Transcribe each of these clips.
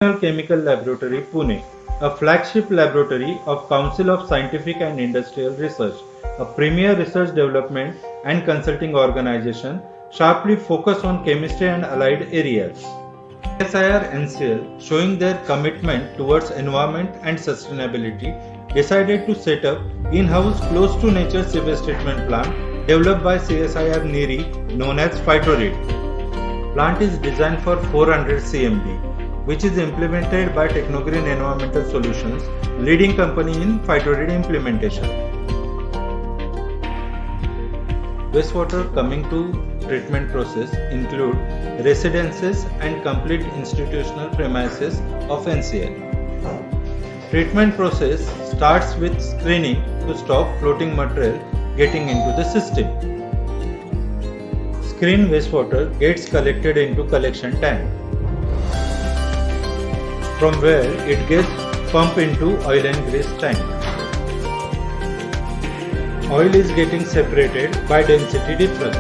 National Chemical Laboratory, Pune, a flagship laboratory of Council of Scientific and Industrial Research, a premier research development and consulting organization sharply focused on chemistry and allied areas. CSIR NCL, showing their commitment towards environment and sustainability, decided to set up in-house close to nature sewage treatment plant developed by CSIR NIRI known as Phytorid. Plant is designed for 400 CMD, which is implemented by Technogreen Environmental Solutions, leading company in Phytorid implementation. Wastewater coming to treatment process include residences and complete institutional premises of NCL. Treatment process starts with screening to stop floating material getting into the system. Screened wastewater gets collected into collection tank, from where it gets pumped into oil and grease tank. Oil is getting separated by density difference.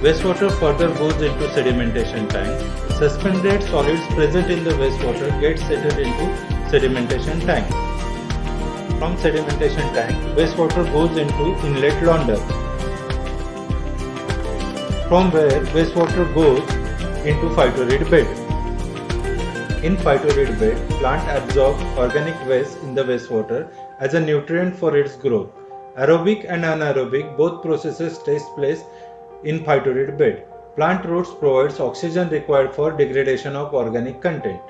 Wastewater further goes into sedimentation tank. Suspended solids present in the wastewater get settled into sedimentation tank. From sedimentation tank, wastewater goes into inlet launder, from where wastewater goes into Phytorid bed. In Phytorid bed, plant absorbs organic waste in the wastewater as a nutrient for its growth. Aerobic and anaerobic both processes takes place in Phytorid bed. Plant roots provides oxygen required for degradation of organic content.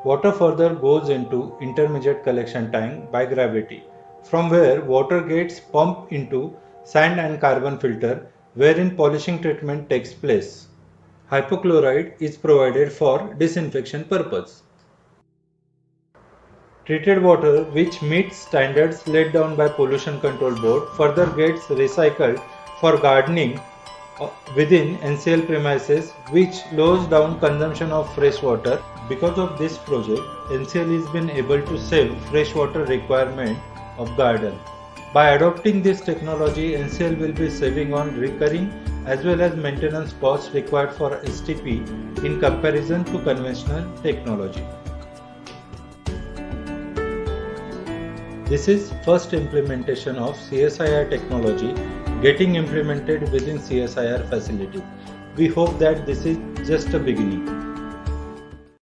Water further goes into intermediate collection tank by gravity, from where water gets pumped into sand and carbon filter, wherein polishing treatment takes place. Hypochlorite is provided for disinfection purpose. Treated water which meets standards laid down by Pollution Control Board further gets recycled for gardening within NCL premises, which lowers down consumption of fresh water. Because of this project, NCL has been able to save fresh water requirement of garden. By adopting this technology, NCL will be saving on recurring as well as maintenance costs required for STP in comparison to conventional technology. This is first implementation of CSIR technology getting implemented within CSIR facility. We hope that this is just a beginning.